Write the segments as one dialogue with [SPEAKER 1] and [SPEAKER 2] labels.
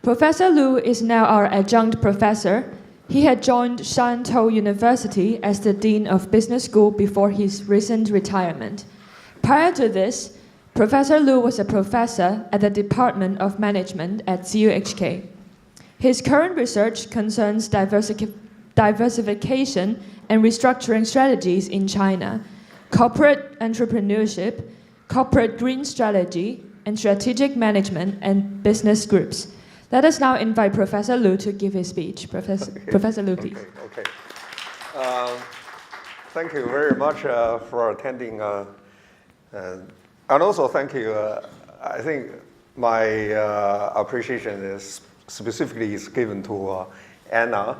[SPEAKER 1] Professor Lu is now our adjunct professor. He had joined Shantou University as the Dean of Business School before his recent retirement. Prior to this, Professor Lu was a professor at the Department of Management at CUHK. His current research concerns diversification and restructuring strategies in China, corporate entrepreneurship, corporate green strategy, and strategic management and business groups. Let us now invite Professor Lu to give his speech. Professor Lu, please.
[SPEAKER 2] Okay. Thank you very much for attending. And also thank you. I think my appreciation is specifically given to Anna.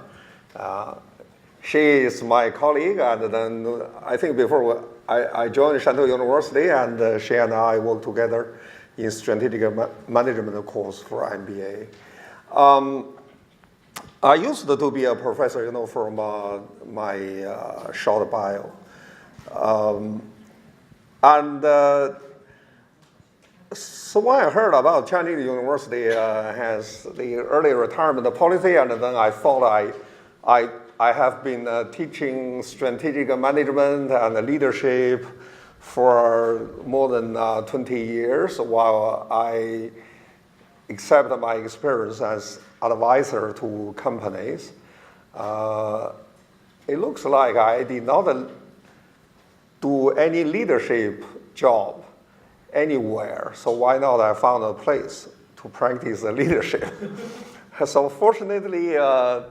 [SPEAKER 2] She is my colleague, and then I think before I joined Shantou University, and she and I worked together in strategic management course for MBA. I used to be a professor, from my short bio. So when I heard about Chinese University has the early retirement policy, and then I thought I have been teaching strategic management and leadership for more than 20 years, while I accept my experience as advisor to companies. It looks like I did not do any leadership job anywhere, so why not I found a place to practice leadership. So fortunately, I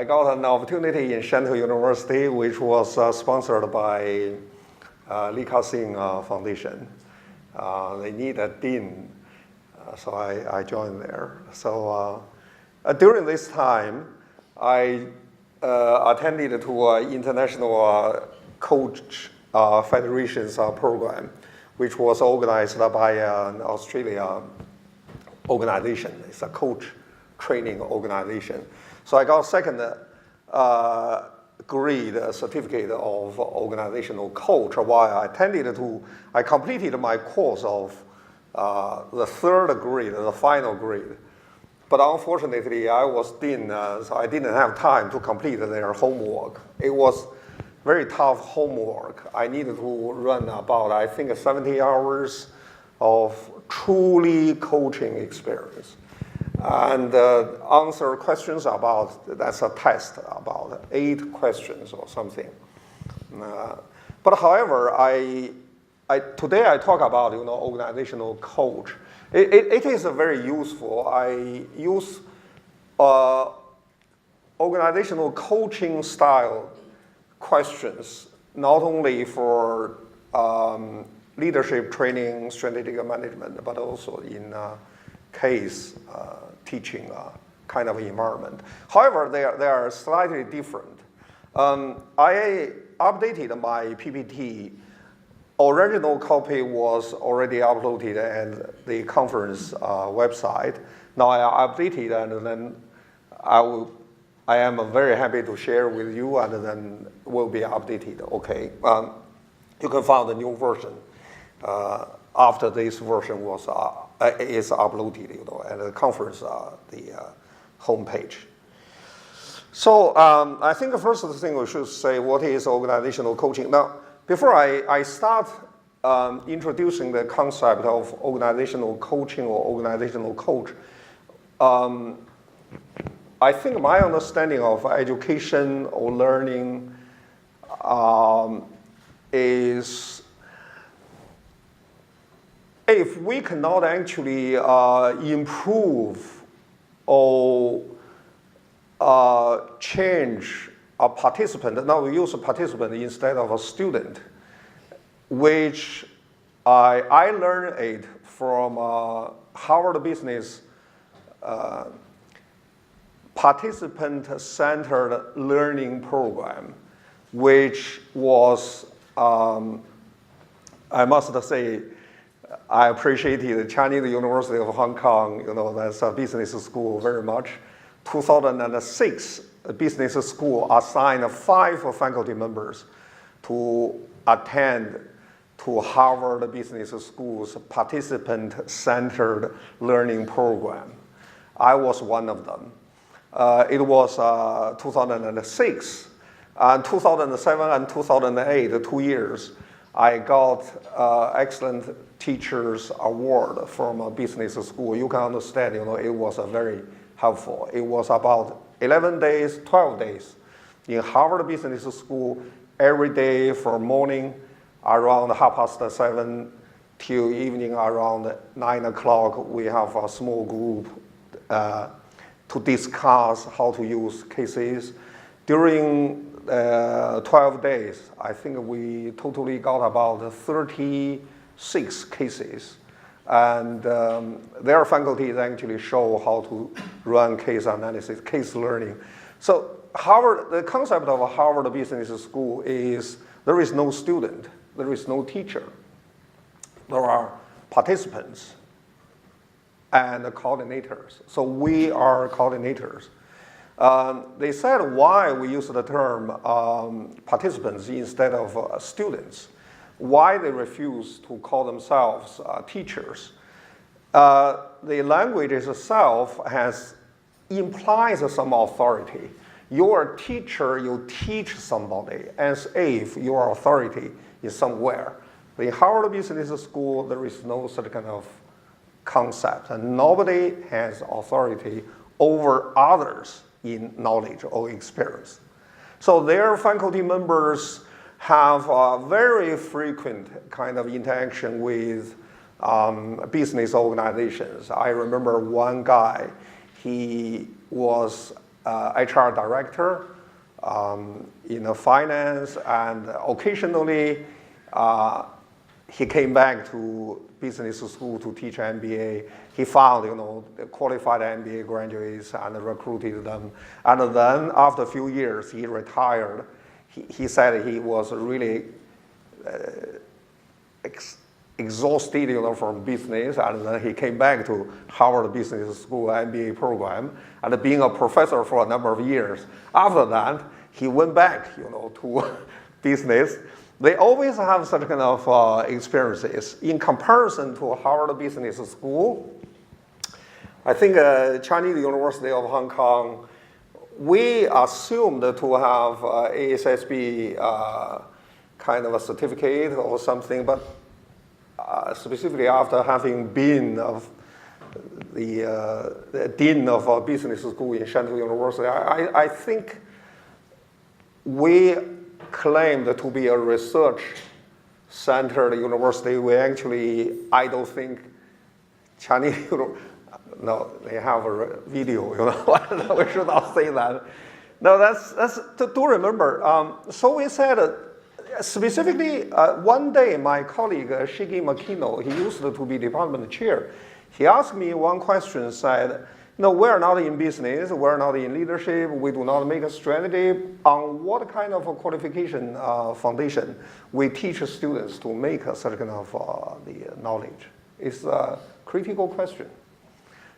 [SPEAKER 2] got an opportunity in Shantou University, which was sponsored by Li Ka-shing Foundation. They need a dean, so I joined there. So during this time, I attended to International Coach Federation's program, which was organized by an Australian organization. It's a coach training organization. So I got second grade certificate of organizational coach while I completed my course of the third grade, the final grade. But unfortunately, I was dean, so I didn't have time to complete their homework. It was very tough homework. I needed to run about, I think, 70 hours of truly coaching experience. And answer questions about, that's a test, about 8 questions or something. But however, today I talk about, organizational coach. It is very useful. I use organizational coaching style questions, not only for leadership training, strategic management, but also in case teaching kind of environment. However, they are slightly different. I updated my PPT. Original copy was already uploaded at the conference website. Now I updated, and then I am very happy to share with you, and then will be updated. Okay, you can find the new version after this version is uploaded, at the conference the homepage. So I think the first thing we should say, what is organizational coaching? Now, before I start introducing the concept of organizational coaching or organizational coach, I think my understanding of education or learning is, if we cannot actually improve or change a participant, now we use a participant instead of a student, which I learned it from Harvard Business participant-centered learning program, which was, I must say, I appreciated the Chinese University of Hong Kong, that's a business school very much. 2006, the business school assigned 5 faculty members to attend to Harvard Business School's participant-centered learning program. I was one of them. It was 2006. And 2007 and 2008, the 2 years, I got Excellent Teachers Award from a business school. You can understand, it was very helpful. It was about 11 days, 12 days in Harvard Business School, every day from morning around 7:30 till evening around 9 o'clock. We have a small group to discuss how to use cases. During 12 days, I think we totally got about 36 cases. And their faculties actually show how to run case analysis, case learning. So the concept of a Harvard Business School is there is no student, there is no teacher. There are participants and coordinators. So we are coordinators. They said why we use the term participants instead of students, why they refuse to call themselves teachers. The language itself implies some authority. You're a teacher, you teach somebody as if your authority is somewhere. In Harvard Business School, there is no such kind of concept, and nobody has authority over others in knowledge or experience. So their faculty members have a very frequent kind of interaction with business organizations. I remember one guy, he was HR director in finance, and occasionally he came back to business school to teach MBA. He found, the qualified MBA graduates and recruited them. And then after a few years, he retired. He said he was really exhausted, from business, and then he came back to Harvard Business School MBA program, and being a professor for a number of years. After that, he went back, to business. They always have such kind of experiences. In comparison to Harvard Business School, I think Chinese University of Hong Kong, we assumed to have ASSB kind of a certificate or something, but specifically after having been the dean of a business school in Shantou University, I think we claimed to be a research-centered university. I don't think Chinese, no, they have a video, we should not say that. No, that's to remember. So we said, specifically, one day my colleague, Shigi Makino, he used to be department chair. He asked me one question, said, we're not in business, we're not in leadership, we do not make a strategy. On what kind of a qualification foundation we teach students to make such kind of the knowledge? It's a critical question.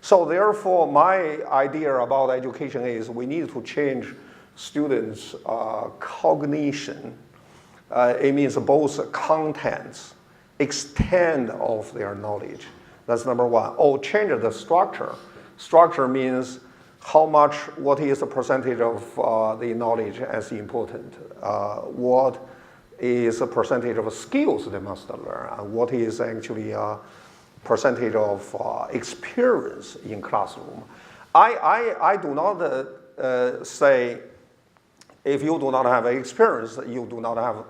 [SPEAKER 2] So therefore, my idea about education is we need to change students' cognition. It means both contents, extent of their knowledge. That's number one. Or change the structure. Structure means what is the percentage of the knowledge as important? What is the percentage of skills they must learn? And what is actually percentage of experience in classroom? I do not say if you do not have experience, you do not have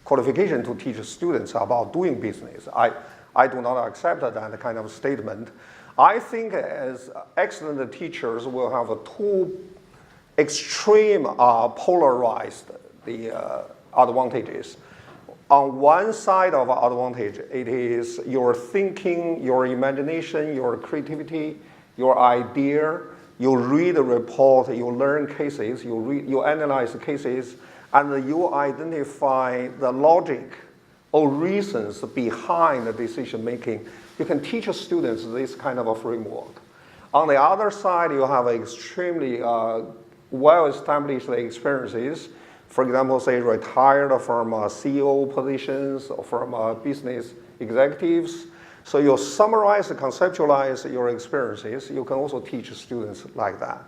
[SPEAKER 2] qualification to teach students about doing business. I do not accept that kind of statement. I think as excellent teachers will have two extreme polarized advantages. On one side of advantage, it is your thinking, your imagination, your creativity, your idea. You read a report, you learn cases, you analyze cases, and you identify the logic or reasons behind the decision making. You can teach students this kind of a framework. On the other side, you have extremely well-established experiences. For example, say retired from CEO positions or from business executives. So you summarize, conceptualize your experiences. You can also teach students like that.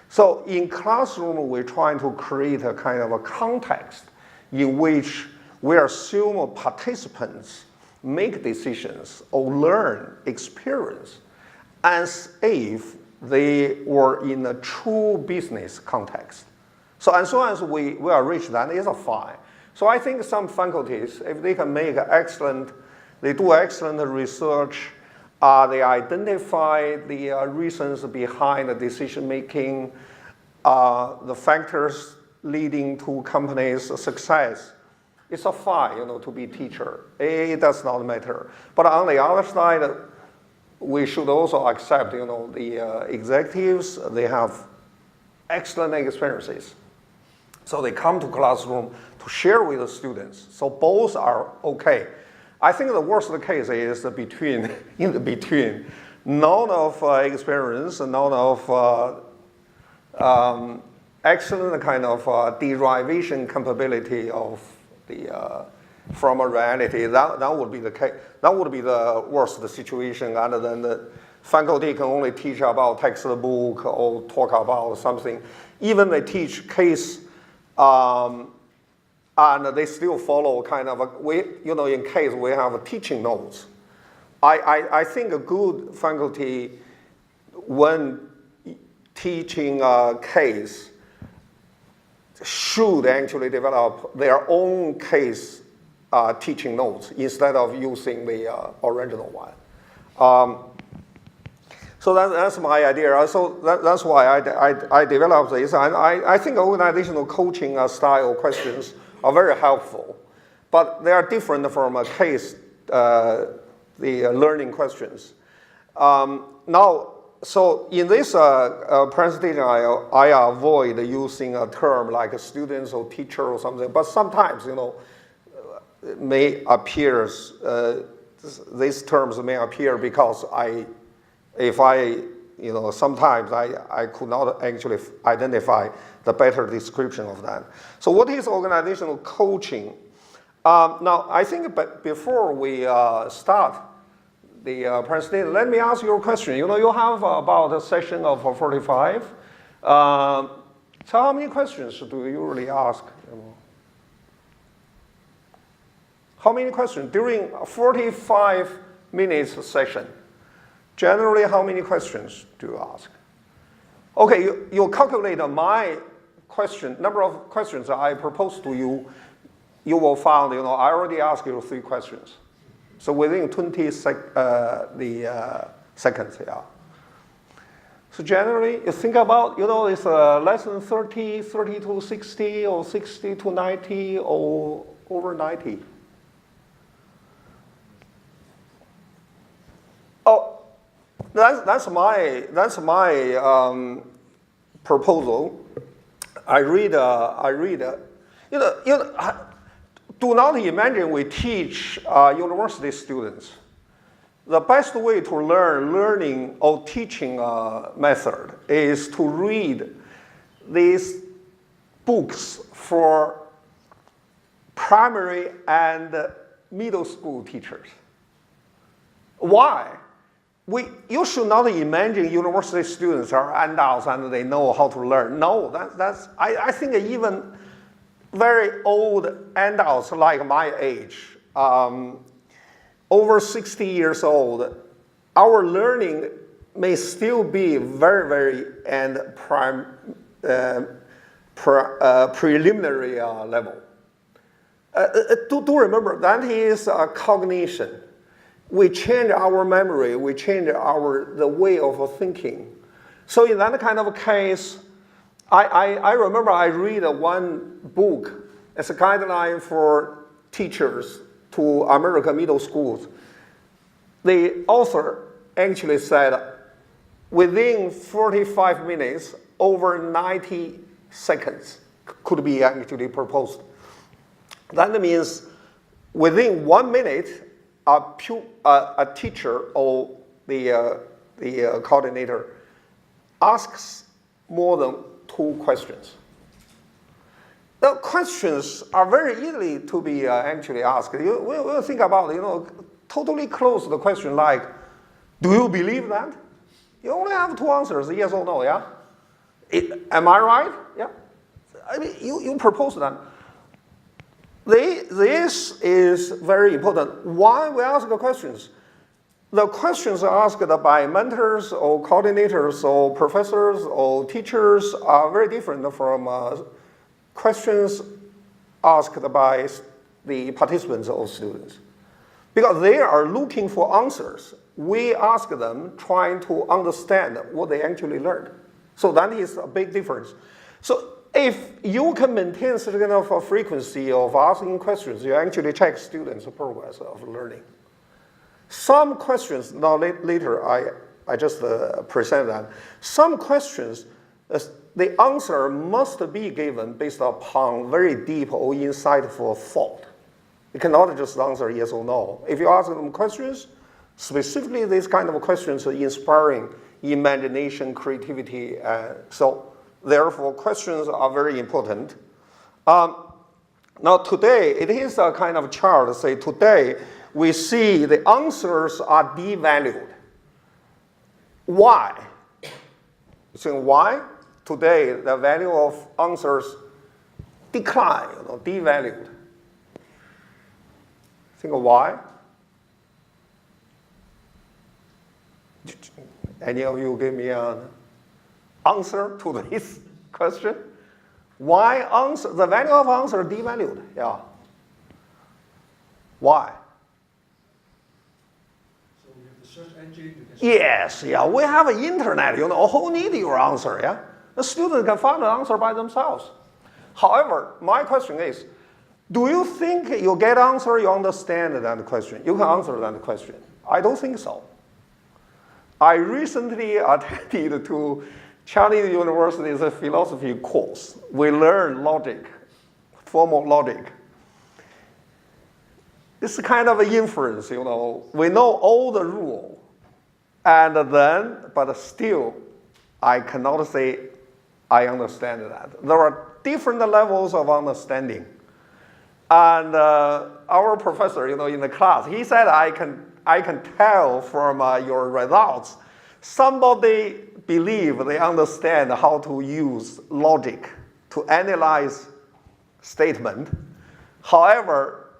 [SPEAKER 2] So in classroom, we're trying to create a kind of a context in which we assume participants make decisions or learn experience as if they were in a true business context. So as long as we are reach that, it's a fine. So I think some faculties, if they can make they do excellent research, they identify the reasons behind the decision making, the factors leading to companies' success. It's a fine, to be teacher. It does not matter. But on the other side, we should also accept, the executives, they have excellent experiences. So they come to classroom to share with the students. So both are okay. I think the worst case is in the between. None of experience, none of excellent kind of derivation capability of from a reality. That would be the case. That would be the worst situation, other than the faculty can only teach about textbook or talk about something. Even they teach case, and they still follow kind of in case we have teaching notes. I think a good faculty, when teaching a case, should actually develop their own case teaching notes instead of using the original one. So that's my idea. So that's why I developed this. And I think organizational coaching style questions are very helpful, but they are different from a case, the learning questions. Now, so in this presentation, I avoid using a term like a student or teacher or something, but sometimes, it may appear, these terms may appear because sometimes I could not actually identify the better description of that. So what is organizational coaching? Now, I think before we start the presentation, let me ask you a question. You have about a session of 45. So how many questions do you usually ask? How many questions during a 45 minutes session? Generally, how many questions do you ask? Okay, you calculate my number of questions I propose to you, you will find, I already asked you 3 questions. So within 20 seconds, yeah. So generally, you think about, it's less than 30 to 60, or 60 to 90, or over 90. Oh, that's my proposal. I read. Do not imagine we teach university students. The best way to learning or teaching method is to read these books for primary and middle school teachers. Why? You should not imagine university students are adults and they know how to learn. No, I think even very old adults like my age, over 60 years old, our learning may still be very, very preliminary level. Do remember that is cognition. We change our memory, we change the way of thinking. So in that kind of a case, I remember I read one book as a guideline for teachers to American middle schools. The author actually said within 45 minutes, over 90 seconds could be actually proposed. That means within 1 minute, a teacher or the coordinator asks more than 2 questions. The questions are very easily to be actually asked. We'll think about, totally close the question like, do you believe that? You only have two answers, yes or no, yeah? Am I right? Yeah. I mean, you propose that. This is very important. Why we ask the questions? The questions asked by mentors or coordinators or professors or teachers are very different from questions asked by the participants or students. Because they are looking for answers. We ask them trying to understand what they actually learned. So that is a big difference. So if you can maintain such kind of a frequency of asking questions, you actually check students' progress of learning. Some questions, now later I just present that. Some questions, the answer must be given based upon very deep or insightful thought. You cannot just answer yes or no. If you ask them questions, specifically these kind of questions are inspiring imagination, creativity, so therefore questions are very important. Now today, it is a kind of chart, say today, we see the answers are devalued. Why? So why? Today, the value of answers decline, devalued. Think of why? Any of you give me an answer to this question? Why answer, the value of answer devalued? Yeah. Why?
[SPEAKER 3] So we have the search engine.
[SPEAKER 2] Yes, yeah, we have an internet, who need your answer, yeah? The student can find the answer by themselves. However, my question is, do you think you get answer, you understand that question? You can answer that question. I don't think so. I recently attended to Chinese University's philosophy course. We learn logic, formal logic. It's kind of an inference, We know all the rule. And then, but still, I cannot say I understand that. There are different levels of understanding. And our professor, in the class, he said, I can tell from your results, somebody believe they understand how to use logic to analyze statement. However,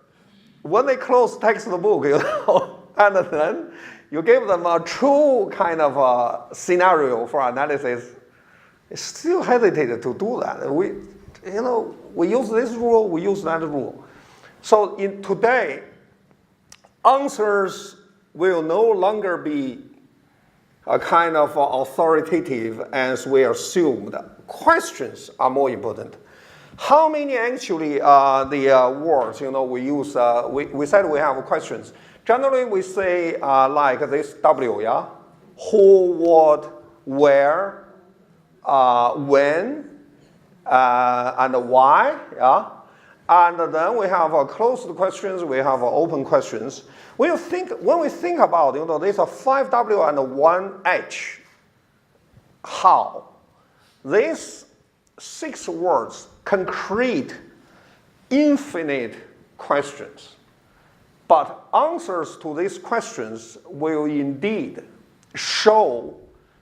[SPEAKER 2] when they close textbook, and then you give them a true kind of a scenario for analysis, they still hesitate to do that. We use this rule, we use that rule. So today, answers will no longer be a kind of authoritative as we assumed. Questions are more important. How many actually the words, we use, we said we have questions. Generally, we say like this W, yeah? Who, what, where, when, and why, yeah? And then we have closed questions, we have open questions. When we think about, there's a 5W and a 1H, how? These 6 words can create infinite questions. But answers to these questions will indeed show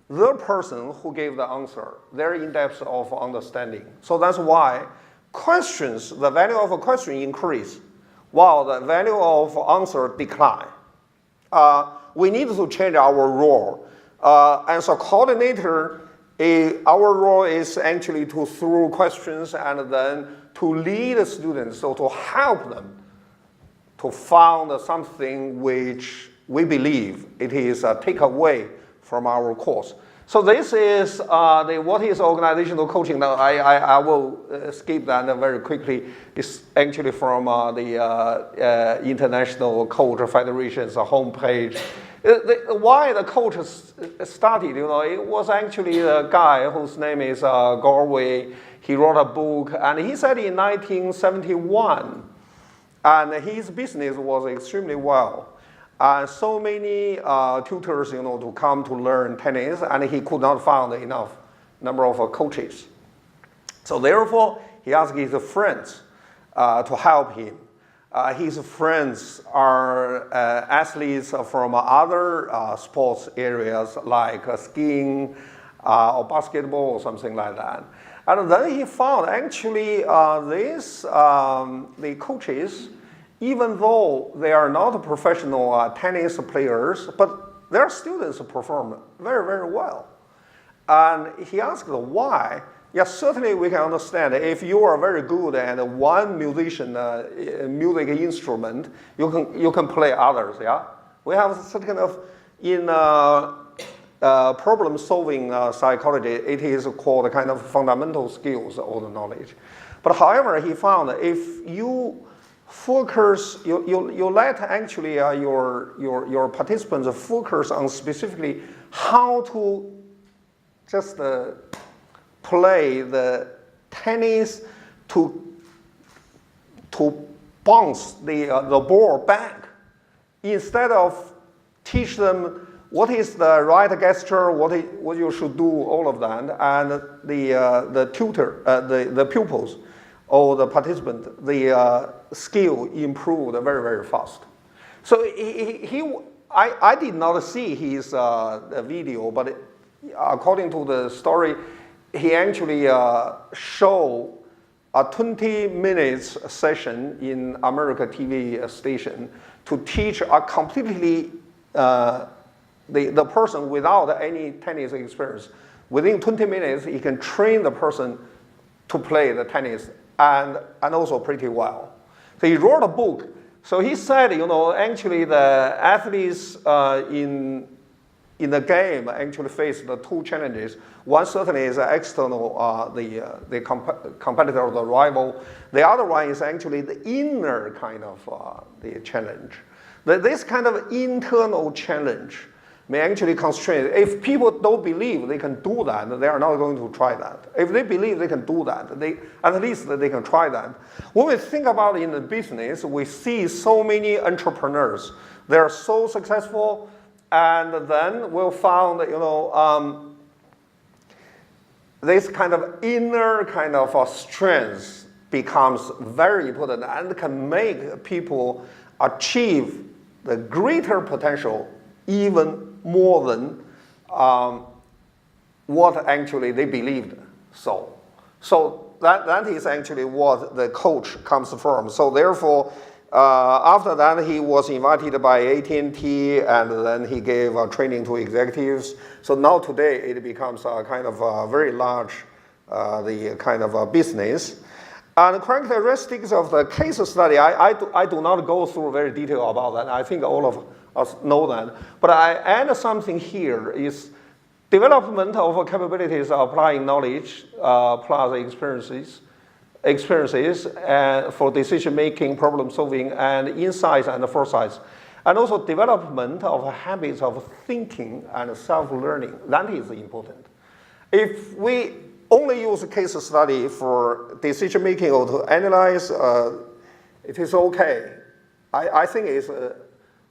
[SPEAKER 2] the person who gave the answer, their in-depth of understanding. So that's why questions, the value of a question increase, while the value of answer decline. We need to change our role. As a coordinator, our role is actually to throw questions and then to lead the students, so to help them to find something which we believe it is a takeaway from our course. So this is what is organizational coaching. Now I will skip that very quickly. It's actually from the International Coach Federation's homepage. Why the coach started, it was actually a guy whose name is Galway. He wrote a book, and he said in 1971, and his business was extremely well. So many tutors, to come to learn tennis, and he could not find enough number of coaches. So therefore, he asked his friends to help him. His friends are athletes from other sports areas like skiing or basketball or something like that. And then he found actually the coaches, even though they are not professional tennis players, but their students perform very, very well. And he asked why. Yes, certainly we can understand if you are very good at one musician, music instrument, you can play others, yeah? We have such kind of, in problem-solving psychology, it is called kind of fundamental skills or the knowledge. But however, he found if you focus, you let actually your participants focus on specifically how to just play the tennis to bounce the ball back, instead of teach them what is the right gesture, what you should do, all of that, and the tutor, the pupils or the participant, the skill improved very, very fast. So I did not see his video, but according to the story, he actually showed a 20 minutes session in America TV station to teach a completely the person without any tennis experience. Within 20 minutes, he can train the person to play the tennis and also pretty well. So he wrote a book. So he said, actually the athletes in the game actually face the two challenges. One certainly is external, the competitor or the rival. The other one is actually the inner kind of the challenge. This kind of internal challenge may actually constrain. If people don't believe they can do that, they are not going to try that. If they believe they can do that, at least they can try that. When we think about it in the business, we see so many entrepreneurs. They are so successful, and then we'll find this kind of inner kind of strength becomes very important and can make people achieve the greater potential even more than what actually they believed. So that is actually what the coach comes from. So therefore, after that, he was invited by AT&T, and then he gave training to executives. So now today, it becomes a kind of a very large, the kind of a business. And the characteristics of the case study, I do not go through very detail about that. I think all of us know that. But I add something here is development of capabilities of applying knowledge plus experiences for decision making, problem solving, and insights and foresights. And also development of habits of thinking and self-learning. That is important. If we only use a case study for decision making or to analyze, it is okay. I think it's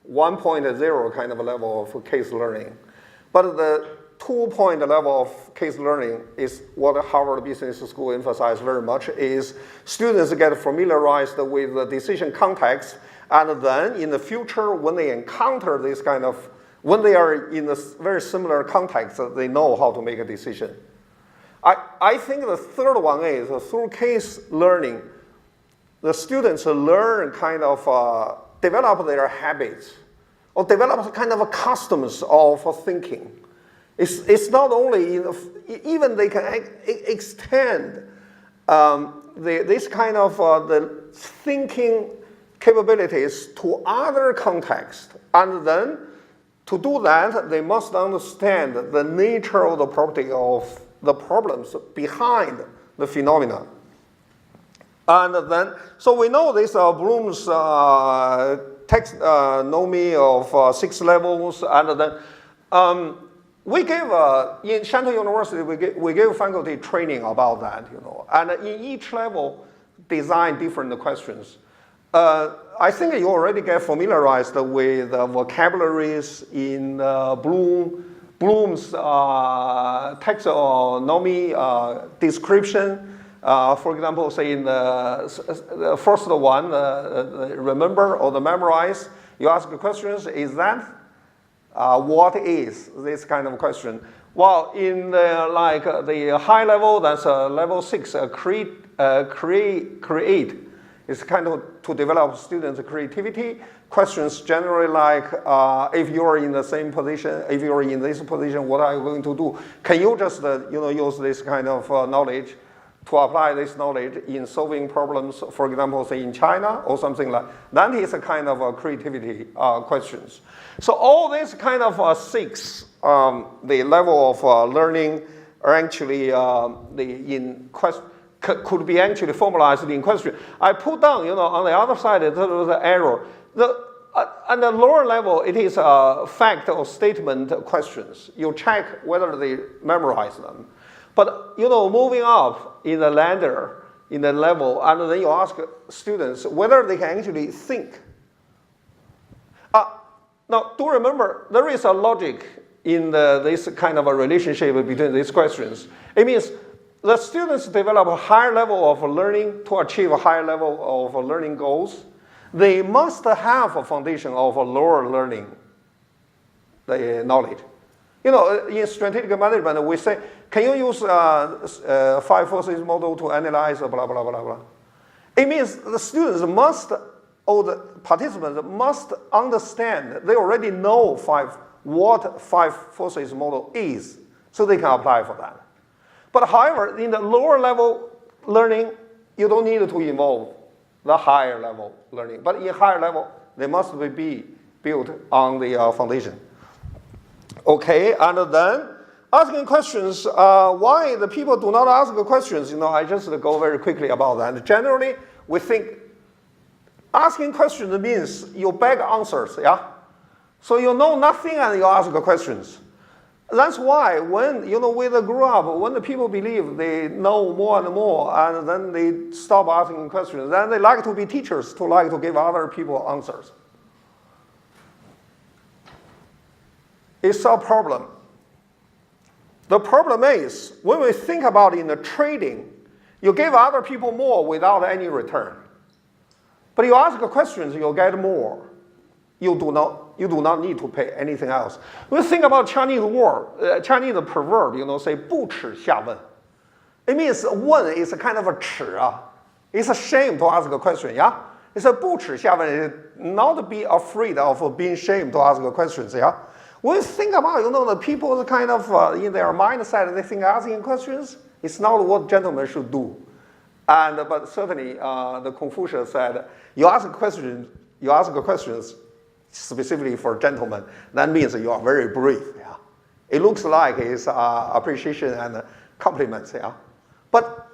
[SPEAKER 2] 1.0 kind of a level of case learning. But the 2-point level of case learning is what Harvard Business School emphasizes very much, is students get familiarized with the decision context, and then in the future, when they encounter this kind of, when they are in a very similar context, they know how to make a decision. I think the third one is through case learning, the students learn kind of, develop their habits, or develop kind of a customs of thinking. It's not only, even they can extend this kind of the thinking capabilities to other contexts. And then to do that, they must understand the nature of the property of the problems behind the phenomena. And then, so we know this Bloom's taxonomy of 6 levels, and then we gave, in Shanghai University, we gave faculty training about that, and in each level, design different questions. I think you already get familiarized with vocabularies in Bloom's taxonomy description, For example, say in the first one, remember or the memorize, you ask questions, is that what is this kind of question? Well, in the high level, that's level 6, create is kind of to develop students' creativity. Questions generally like, if you're in the same position, if you're in this position, what are you going to do? Can you just use this kind of knowledge to apply this knowledge in solving problems, for example, say in China or something like that? That is a kind of creativity questions. So all these kind of 6, the level of learning are actually could be actually formalized in question. I put down, on the other side, there was an error. At the lower level, it is fact or statement questions. You check whether they memorize them. But, moving up in the ladder, in the level, and then you ask students whether they can actually think. Now, do remember, there is a logic in this kind of a relationship between these questions. It means the students develop a higher level of learning to achieve a higher level of learning goals. They must have a foundation of a lower learning the knowledge. In strategic management, we say, can you use 5 forces model to analyze blah, blah, blah, blah. It means the students must, or the participants must understand, they already know what 5 forces model is, so they can apply for that. But however, in the lower level learning, you don't need to involve the higher level learning. But in higher level, they must be built on the foundation. Okay, and then asking questions, why the people do not ask questions, I just go very quickly about that. Generally, we think asking questions means you beg answers, yeah? So you know nothing and you ask questions. That's why when, we grew up, when the people believe they know more and more, and then they stop asking questions, then they like to be teachers, to like to give other people answers. It's a problem. The problem is, when we think about in the trading, you give other people more without any return. But you ask questions, you'll get more. You do not need to pay anything else. When you think about Chinese word, Chinese proverb, say 不耻下问. It means 问 is a kind of a 耻. It's a shame to ask a question, yeah? It's a 不耻下问, not be afraid of being ashamed to ask questions, yeah? When you think about, the people kind of in their mindset, they think asking questions is not what gentlemen should do. But certainly, the Confucius said, you ask questions specifically for gentlemen, that means you are very brave. Yeah? It looks like it's appreciation and compliments. Yeah? But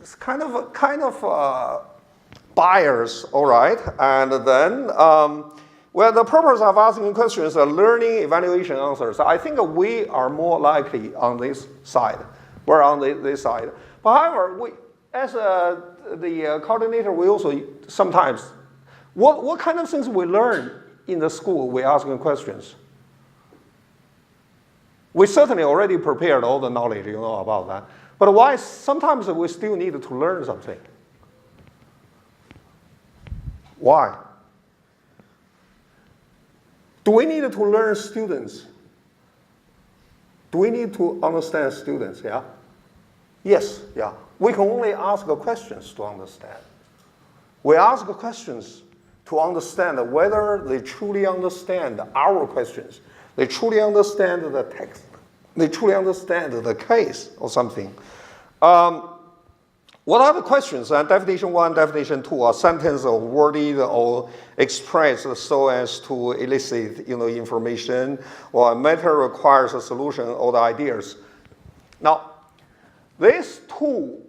[SPEAKER 2] it's kind of bias, all right? And then, the purpose of asking questions is learning evaluation answers. I think we are more likely on this side. We're on this side. But however, as the coordinator, we also sometimes, what kind of things we learn in the school, we're asking questions. We certainly already prepared all the knowledge, about that. But why sometimes we still need to learn something? Why? Do we need to learn students? Do we need to understand students, yeah? Yes, yeah. We can only ask questions to understand. We ask questions to understand whether they truly understand our questions. They truly understand the text. They truly understand the case or something. What are the questions? Definition 1, definition 2 are sentence or worded or expressed so as to elicit information, or a matter requires a solution or the ideas. Now, these two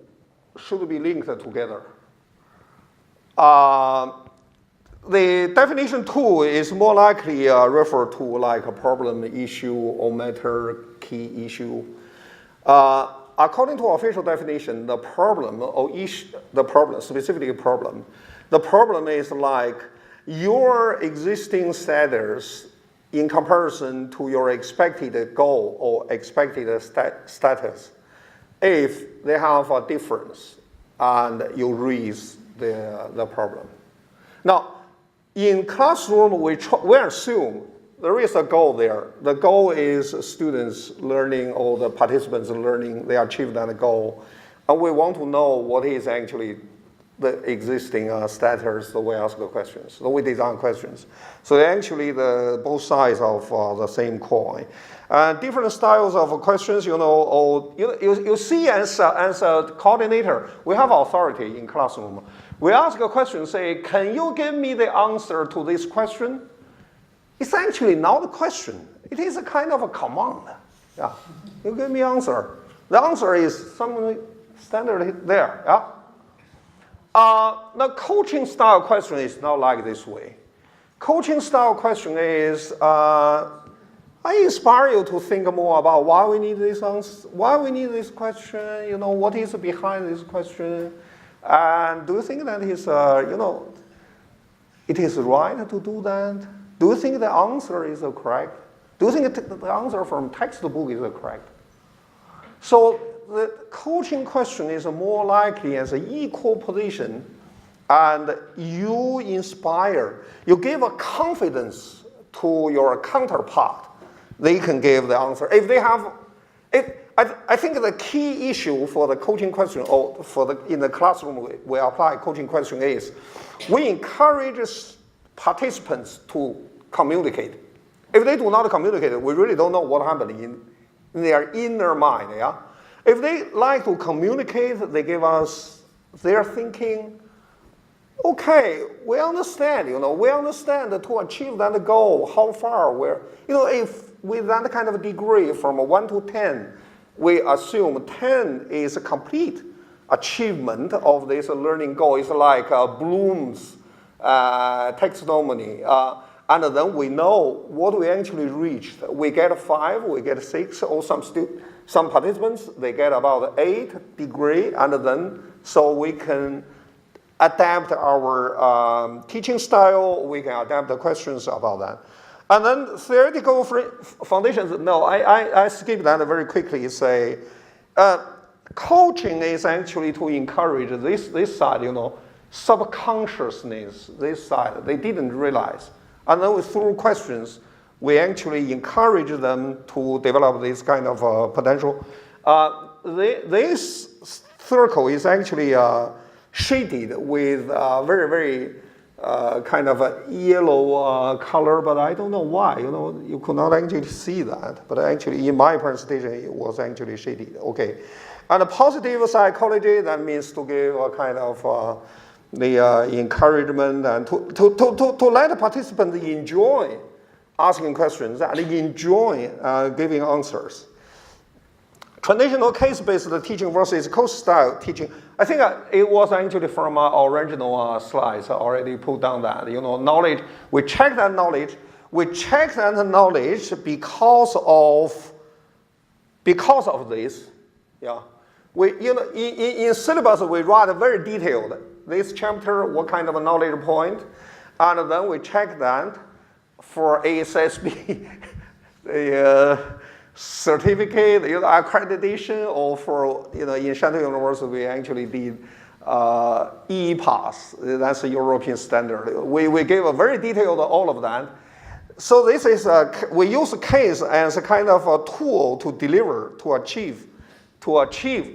[SPEAKER 2] should be linked together. The definition 2 is more likely referred to like a problem, issue, or matter, key issue. According to official definition, the problem or issue, specifically problem, the problem is like your existing status in comparison to your expected goal or expected status. If they have a difference, and you raise the problem. Now, in classroom, we assume there is a goal there. The goal is students learning or the participants learning, they achieve that goal. And we want to know what is actually the existing status, so we ask the questions, so we design questions. So actually both sides of the same coin. Different styles of questions, you see as a coordinator, we have authority in classroom. We ask a question, say, can you give me the answer to this question? It's actually not a question. It is a kind of a command. Yeah, you give me answer. The answer is something standard there. Yeah. The coaching style question is not like this way. Coaching style question is, I inspire you to think more about why we need this answer, why we need this question, what is behind this question, and do you think that is, it is right to do that? Do you think the answer is correct? Do you think the answer from textbook is correct? So the coaching question is more likely as an equal position, and you inspire, you give a confidence to your counterpart. They can give the answer. If they have, I think the key issue for the coaching question, or in the classroom we apply coaching question is, we encourage participants to communicate. If they do not communicate, we really don't know what happened in their inner mind. Yeah. If they like to communicate, they give us their thinking. Okay, we understand, we understand that to achieve that goal, how far if with that kind of degree from 1 to 10, we assume 10 is a complete achievement of this learning goal. It's like Bloom's taxonomy. And then we know what we actually reached. We get 5, we get 6, or some participants, they get about 8 degree, and then so we can adapt our teaching style, we can adapt the questions about that. And then theoretical foundations, no, I skip that very quickly, say, coaching is actually to encourage this side, subconsciousness, this side, they didn't realize. And then through questions, we actually encourage them to develop this kind of potential. This circle is actually shaded with very, very kind of a yellow color, but I don't know why. You could not actually see that. But actually, in my presentation, it was actually shaded. Okay. And a positive psychology, that means to give a kind of the encouragement and to let the participant enjoy asking questions and enjoy giving answers. Traditional case-based teaching versus coach-style teaching. I think it was actually from our original slides. I already put down that knowledge. We check that knowledge. We check that knowledge because of this. Yeah. In syllabus we write very detailed. This chapter, what kind of a knowledge point, and then we check that for ASSB, the certificate, accreditation, or for in Shanghai University we actually did E-Pass. That's a European standard. We gave a very detailed all of that. So this is we use a case as a kind of a tool to deliver, to achieve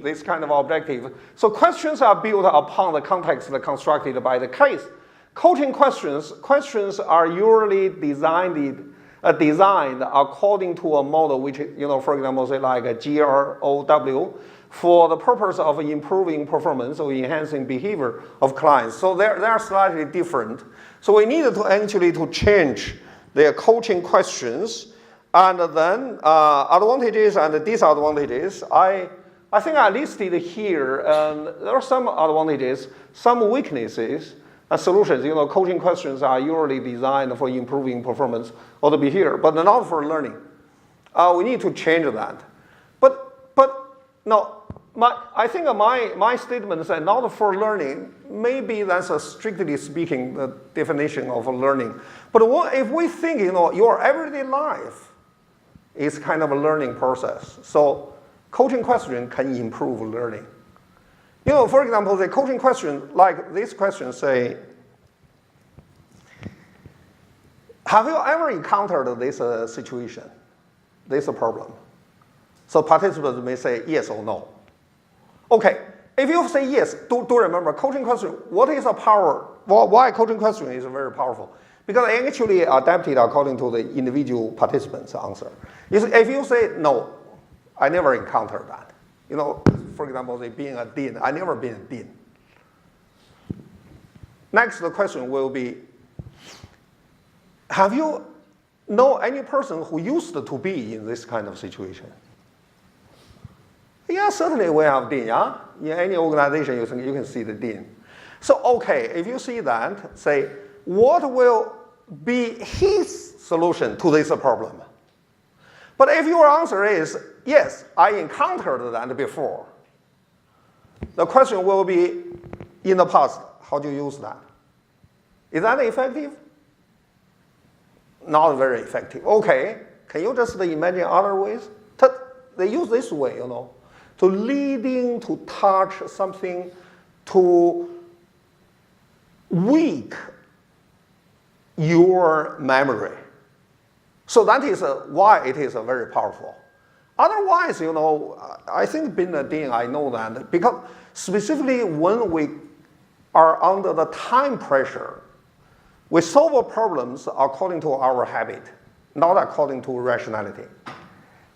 [SPEAKER 2] this kind of objective. So questions are built upon the context constructed by the case. Coaching questions are usually designed according to a model which, for example, say like a GROW, for the purpose of improving performance or enhancing behavior of clients. So they are slightly different. So we needed to actually to change their coaching questions, and then advantages and disadvantages. I think I listed here, there are some advantages, some weaknesses, and solutions. Coaching questions are usually designed for improving performance or the behavior, but not for learning. We need to change that. But no, I think my statement is not for learning. Maybe that's strictly speaking the definition of learning. But if we think, your everyday life is kind of a learning process. So coaching question can improve learning. You know, for example, the coaching question, like this question say, have you ever encountered this situation, this problem? So participants may say yes or no. Okay, if you say yes, do remember, coaching question, what is the power? Well, why coaching question is very powerful? Because I actually adapted according to the individual participant's answer. If you say no, I never encountered that. You know, for example, being a dean, I never been a dean. Next, the question will be, have you know any person who used to be in this kind of situation? Yeah, certainly we have dean, yeah? In any organization, you can see the dean. So, okay, if you see that, say, what will be his solution to this problem? But if your answer is, yes, I encountered that before, the question will be, in the past, how do you use that? Is that effective? Not very effective. Okay, can you just imagine other ways? They use this way, you know, to leading to touch something to weak your memory. So that is why it is very powerful. Otherwise, you know, I think being a dean, I know that, because specifically when we are under the time pressure, we solve problems according to our habit, not according to rationality.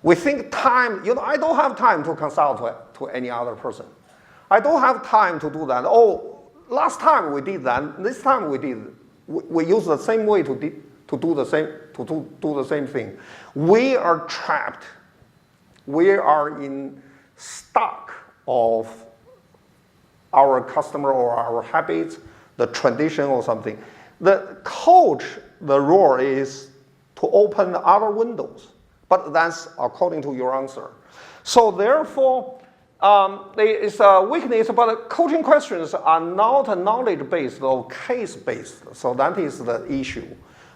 [SPEAKER 2] We think time, you know, I don't have time to consult to any other person. I don't have time to do that. Oh, last time we did that, this time we use the same way to do the same thing. We are trapped. We are in stuck of our customer or our habits, the tradition or something. The coach, the role is to open other windows, but that's according to your answer. So therefore, there is a weakness, but coaching questions are not knowledge-based or case-based. So that is the issue.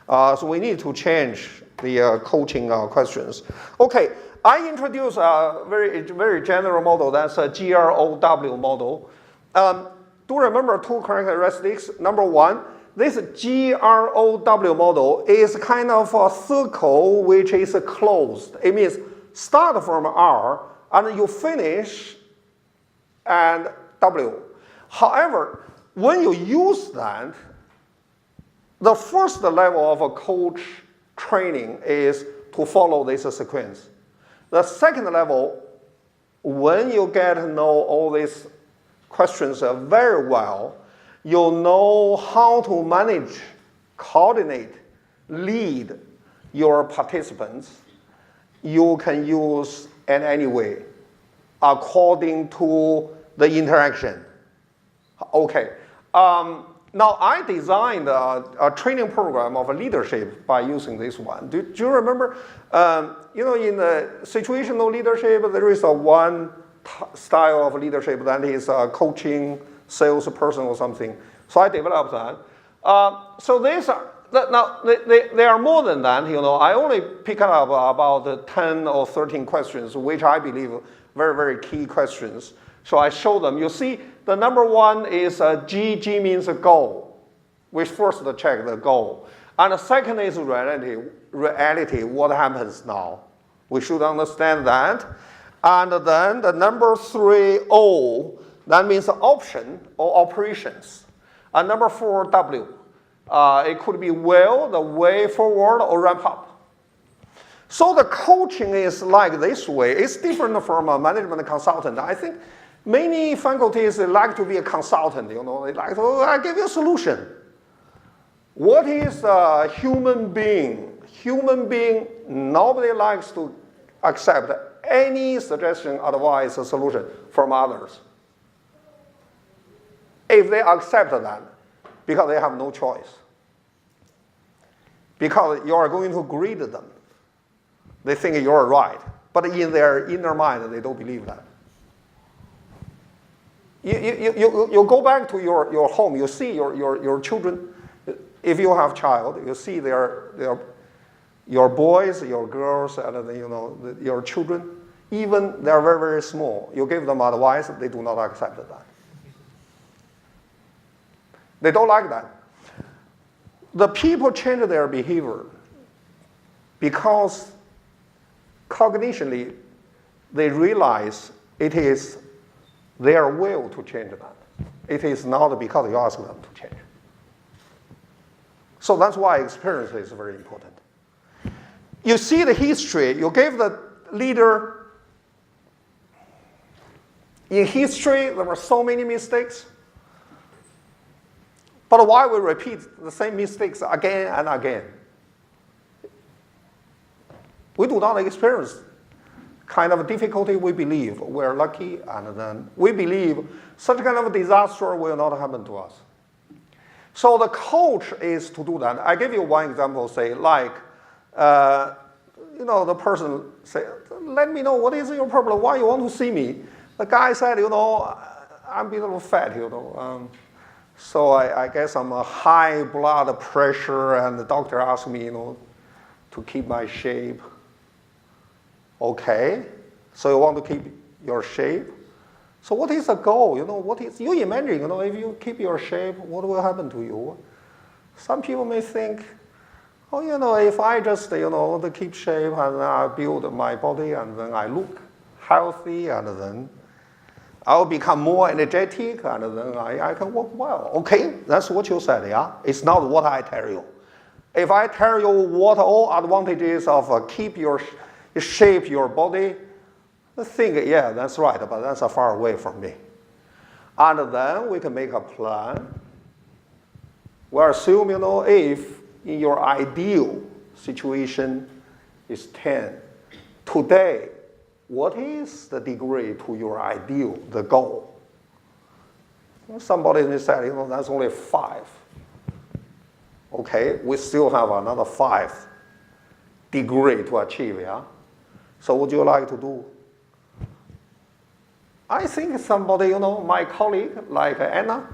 [SPEAKER 2] So we need to change the coaching questions. Okay, I introduce a very general model. That's a GROW model. Do remember two characteristics. Number one, this GROW model is kind of a circle which is closed. It means start from R and you finish and W. However, when you use that, the first level of a coach training is to follow this sequence. The second level, when you get to know all these questions very well, you'll know how to manage, coordinate, lead your participants. You can use in any way according to the interaction. Okay. Now, I designed a training program of leadership by using this one. Do you remember? You know, in the situational leadership, there is one style of leadership that is coaching, salesperson or something. So I developed that. So these are, now they are more than that. You know, I only pick up about 10 or 13 questions, which I believe very, very key questions. So I show them. You see, the number one is G. G means goal. We first check the goal. And the second is reality, what happens now. We should understand that. And then the number three, O, that means option or operations. And number four, W. It could be will, the way forward, or ramp up. So the coaching is like this way. It's different from a management consultant. I think many faculties like to be a consultant, you know. They like to, oh, I give you a solution. What is a human being? Human being, nobody likes to accept any suggestion, advice, or solution from others. If they accept that, because they have no choice. Because you are going to greet them. They think you're right. But in their inner mind, they don't believe that. You go back to your home, you see your children. If you have child, you see your boys, your girls, and you know, your children. Even they're very, very small. You give them advice, they do not accept that. They don't like that. The people change their behavior because cognitionally they realize it is their will to change that. It is not because you ask them to change. So that's why experience is very important. You see the history, you give the leader, in history there were so many mistakes, but why we repeat the same mistakes again and again? We do not experience kind of difficulty. We believe we're lucky, and then we believe such kind of disaster will not happen to us. So the coach is to do that. I give you one example, say like, the person say, let me know what is your problem, why you want to see me. The guy said, I'm a little fat, so I guess I'm a high blood pressure, and the doctor asked me, to keep my shape. Okay, so you want to keep your shape? So what is the goal? You imagine, if you keep your shape, what will happen to you? Some people may think, if I just, to keep shape and I build my body and then I look healthy and then I'll become more energetic and then I can work well. Okay, that's what you said, yeah? It's not what I tell you. If I tell you what all advantages of keep your shape your body, I think, yeah, that's right, but that's far away from me. And then we can make a plan. We assume, if in your ideal situation is 10, today, what is the degree to your ideal, the goal? Somebody may say, that's only 5. Okay, we still have another 5 degree to achieve, yeah? So what would you like to do? I think somebody, my colleague, like Anna,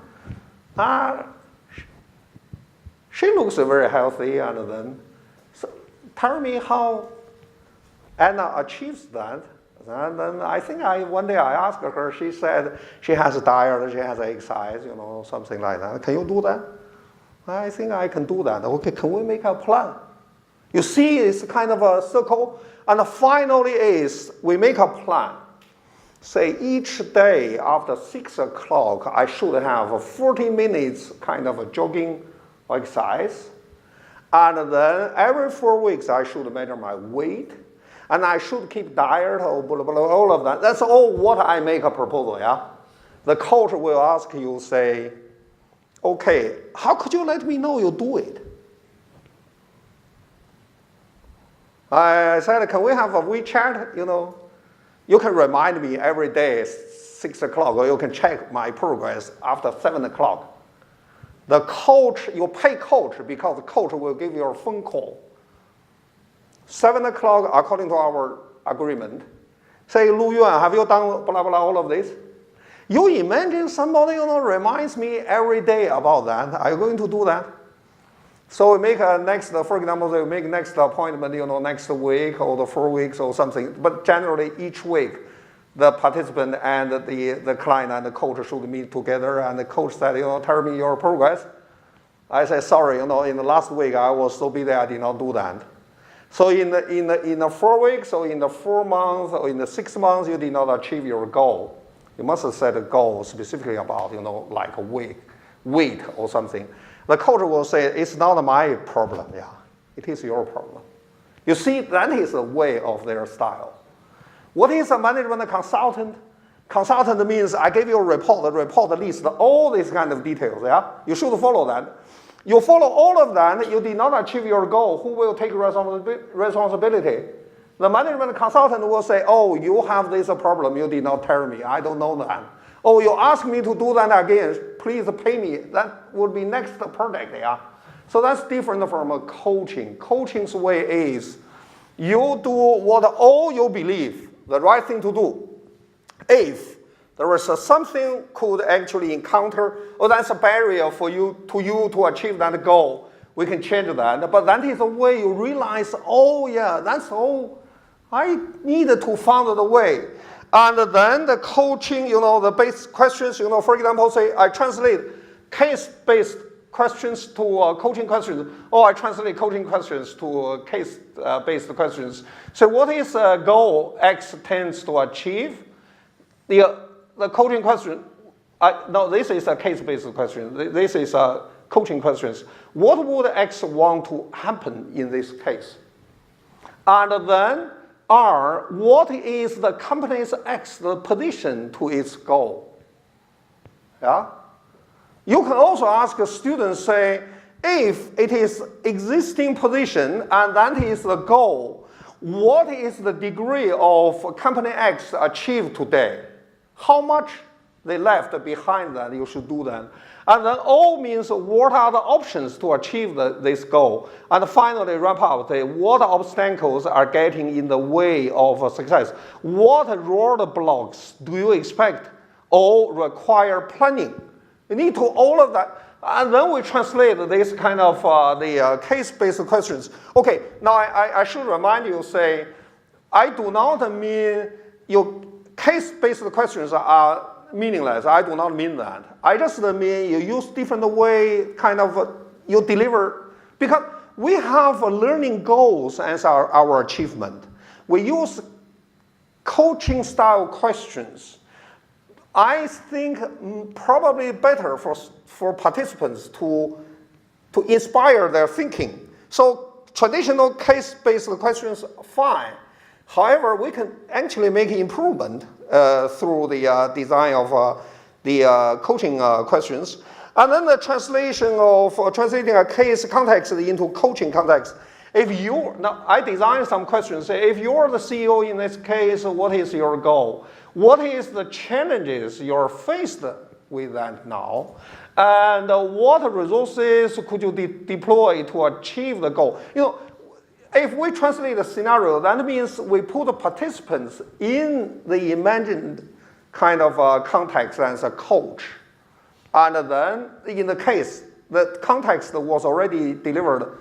[SPEAKER 2] she looks very healthy, and then so tell me how Anna achieves that. And then I think one day I asked her, she said she has a diet, she has exercise, something like that. Can you do that? I think I can do that. Okay, can we make a plan? You see, it's kind of a circle. And finally is, we make a plan. Say each day after 6 o'clock, I should have 40 minutes kind of a jogging exercise. And then every 4 weeks, I should measure my weight. And I should keep diet, or blah, blah, blah, all of that. That's all what I make a proposal, yeah? The coach will ask you, say, okay, how could you let me know you do it? I said, can we have a WeChat? You can remind me every day, 6 o'clock, or you can check my progress after 7 o'clock. The coach, you pay coach because the coach will give you a phone call. 7 o'clock, according to our agreement, say, Lu Yuan, have you done blah, blah, all of this? You imagine somebody, reminds me every day about that. Are you going to do that? So we make for example, we make next appointment, next week or the 4 weeks or something. But generally, each week, the participant and the client and the coach should meet together. And the coach said, tell me your progress. I said, sorry, in the last week I was so busy I did not do that. So in the 4 weeks, or in the 4 months, or in the 6 months, you did not achieve your goal. You must have set a goal specifically about, like a weight or something. The coach will say, it's not my problem, yeah. It is your problem. You see, that is a way of their style. What is a management consultant? Consultant means I give you a report, the report lists all these kind of details, yeah? You should follow that. You follow all of that, you did not achieve your goal, who will take responsibility? The management consultant will say, oh, you have this problem, you did not tell me, I don't know that. Oh, you ask me to do that again, please pay me. That would be next project, yeah? So that's different from a coaching. Coaching's way is, you do what all you believe, the right thing to do. If there is something could actually encounter, or that's a barrier for you to achieve that goal, we can change that. But that is the way you realize, oh yeah, that's all. I need to find the way. And then the coaching, the basic questions, for example, say, I translate, case-based questions to coaching questions, or I translate coaching questions to case-based questions. So what is a goal X tends to achieve? The coaching question, no, this is a case-based question. This is a coaching questions. What would X want to happen in this case? And then R, what is the company's X position to its goal? Yeah? You can also ask students, say, if it is existing position and that is the goal, what is the degree of company X achieved today? How much they left behind that, you should do that. And then O means what are the options to achieve this goal? And finally, wrap up, what obstacles are getting in the way of success? What roadblocks do you expect or require planning? You need to all of that. And then we translate this kind of the case-based questions. Okay, now I should remind you, say, I do not mean your case-based questions are meaningless. I do not mean that. I just mean you use different way, kind of, you deliver, because we have learning goals as our achievement. We use coaching style questions. I think probably better for participants to inspire their thinking. So traditional case-based questions, fine. However, we can actually make improvement through the design of the coaching questions. And then the translation of translating a case context into coaching context. Now I designed some questions. Say, if you're the CEO in this case, what is your goal? What is the challenges you're faced with that now? And what resources could you deploy to achieve the goal? If we translate the scenario, that means we put the participants in the imagined kind of context as a coach. And then in the case, the context was already delivered,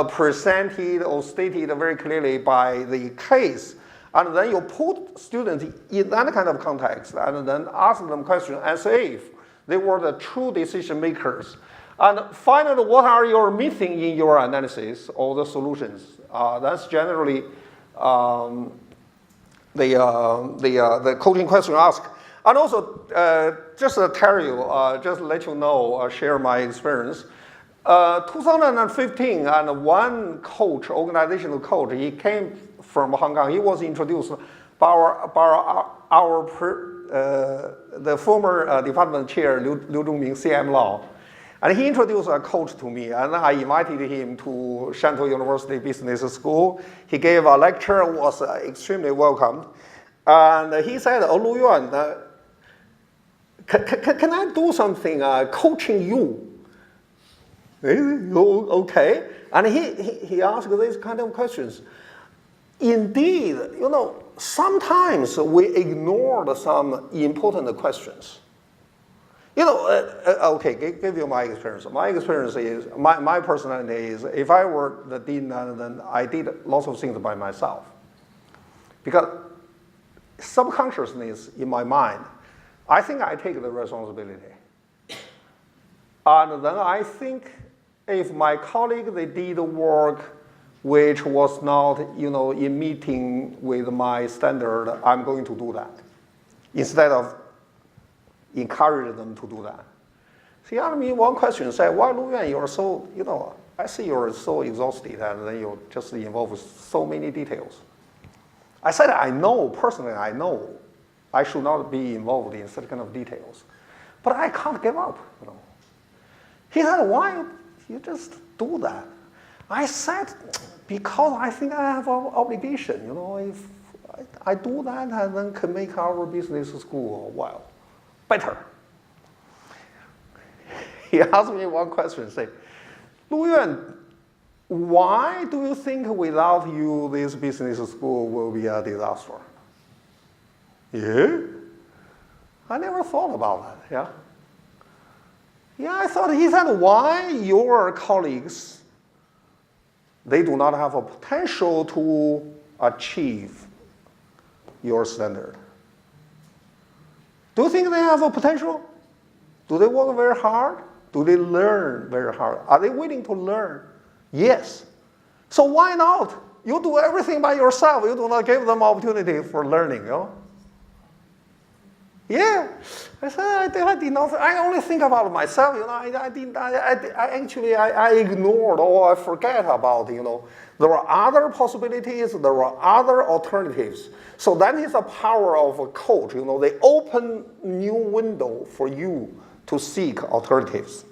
[SPEAKER 2] presented or stated very clearly by the case. And then you put students in that kind of context and then ask them questions as if they were the true decision makers. And finally, what are you missing in your analysis or the solutions? That's generally the coaching question asked. And also, just to tell you, just let you know, share my experience. 2015, and one coach, organizational coach, he came from Hong Kong. He was introduced by the former department chair, Liu Zhongming, CM Law. And he introduced a coach to me, and I invited him to Shantou University Business School. He gave a lecture, was extremely welcomed. And he said, "Oh, Lu Yuan, can I do something coaching you?" Okay. And he asked these kind of questions. Indeed, sometimes we ignored some important questions. Okay, give you my experience. My experience is, my personality is, if I were the dean, then I did lots of things by myself. Because subconsciousness in my mind, I think I take the responsibility. And then I think if my colleague, they did work which was not, in meeting with my standard, I'm going to do that. Instead of encourage them to do that. He asked me one question, said, "Why, Lu Yuan, you're so, I see you're so exhausted and then you're just involved with so many details." I said, personally I know I should not be involved in such kind of details, but I can't give up. He said, "Why you just do that?" I said, "Because I think I have an obligation. If I do that, I then can make our business school better." He asked me one question, say, "Lu Yuan, why do you think without you this business school will be a disaster?" Yeah? I never thought about that, yeah? Yeah, I thought, he said, why your colleagues, they do not have a potential to achieve your standard? Do you think they have a potential? Do they work very hard? Do they learn very hard? Are they willing to learn? Yes. So why not? You do everything by yourself. You do not give them opportunity for learning. You know? Yeah, I said I did not. I only think about myself. You know, I ignored or I forget about. You know, there are other possibilities. There are other alternatives. So that is the power of a coach. You know, they open new window for you to seek alternatives.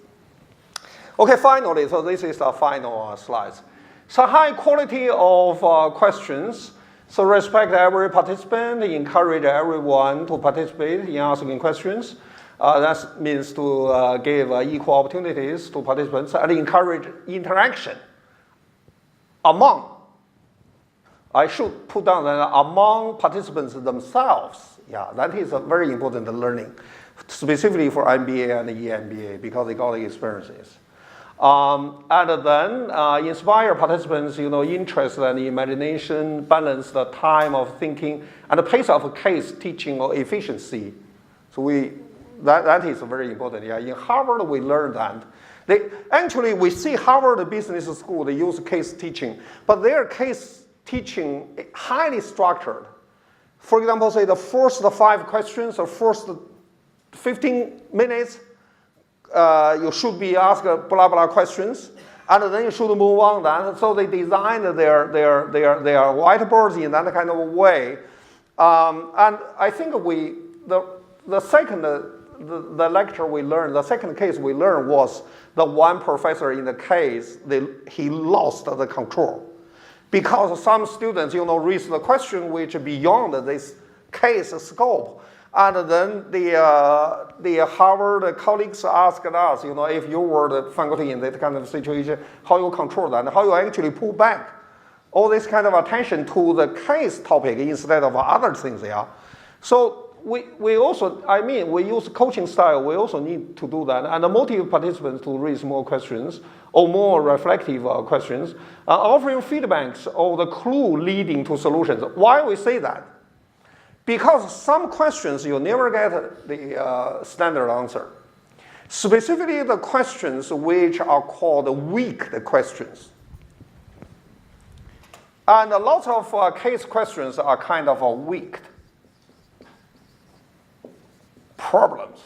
[SPEAKER 2] Okay, finally, so this is the final slides. So high quality of questions. So respect every participant, encourage everyone to participate in asking questions. That means to give equal opportunities to participants and encourage interaction among, I should put down that among participants themselves. Yeah, that is a very important learning, specifically for MBA and EMBA because they got the experiences. And then inspire participants, you know, interest and imagination, balance the time of thinking and the pace of case teaching or efficiency. So that is very important. Yeah, in Harvard we learned that. Actually, we see Harvard Business School, they use case teaching, but their case teaching highly structured. For example, say the first 5 questions or first 15 minutes, you should be asked blah blah questions, and then you should move on. Then, so they designed their whiteboards in that kind of a way. And I think the second lecture we learned, the second case we learned was the one professor in the case he lost the control because some students, you know, raised the question which beyond this case scope. And then the Harvard colleagues asked us, you know, if you were the faculty in that kind of situation, how you control that, and how you actually pull back all this kind of attention to the case topic instead of other things. Yeah. So we also, I mean, we use coaching style. We also need to do that and motivate participants to raise more questions or more reflective questions, offering feedbacks or the clue leading to solutions. Why we say that? Because some questions you never get the standard answer. Specifically the questions which are called weak questions. And a lot of case questions are kind of weak problems.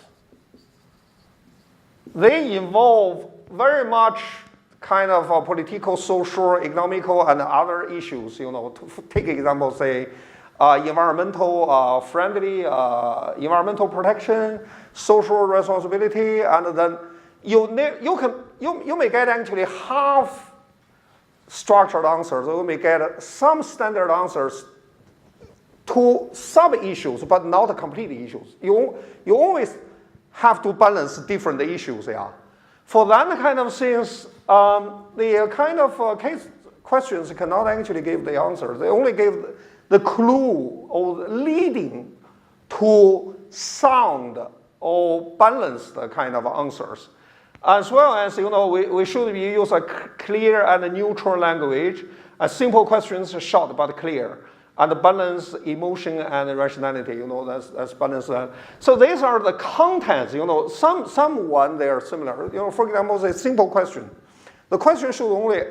[SPEAKER 2] They involve very much kind of political, social, economical, and other issues. You know, to take example, say, environmental friendly, environmental protection, social responsibility, and then you may get actually half structured answers. You may get some standard answers to sub-issues, but not complete issues. You always have to balance different issues. Yeah. For that kind of things, the kind of case questions cannot actually give the answer. They only give the clue or leading to sound or balanced kind of answers. As well as, you know, we should use a clear and neutral language, simple questions, short but clear, and balance emotion and rationality, you know, that's balance. So these are the contents, you know, someone they are similar. You know, for example, a simple question. The question should only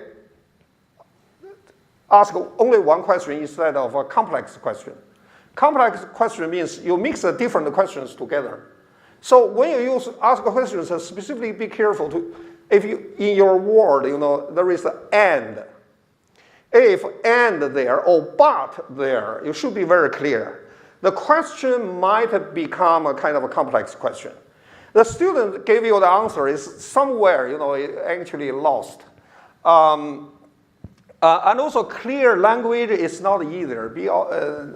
[SPEAKER 2] ask only one question instead of a complex question. Complex question means you mix the different questions together. So when you ask questions, specifically be careful to, if you, in your word, you know, there is an and. If and there or but there, you should be very clear. The question might become a kind of a complex question. The student gave you the answer is somewhere, you know, actually lost. And also clear language is not either.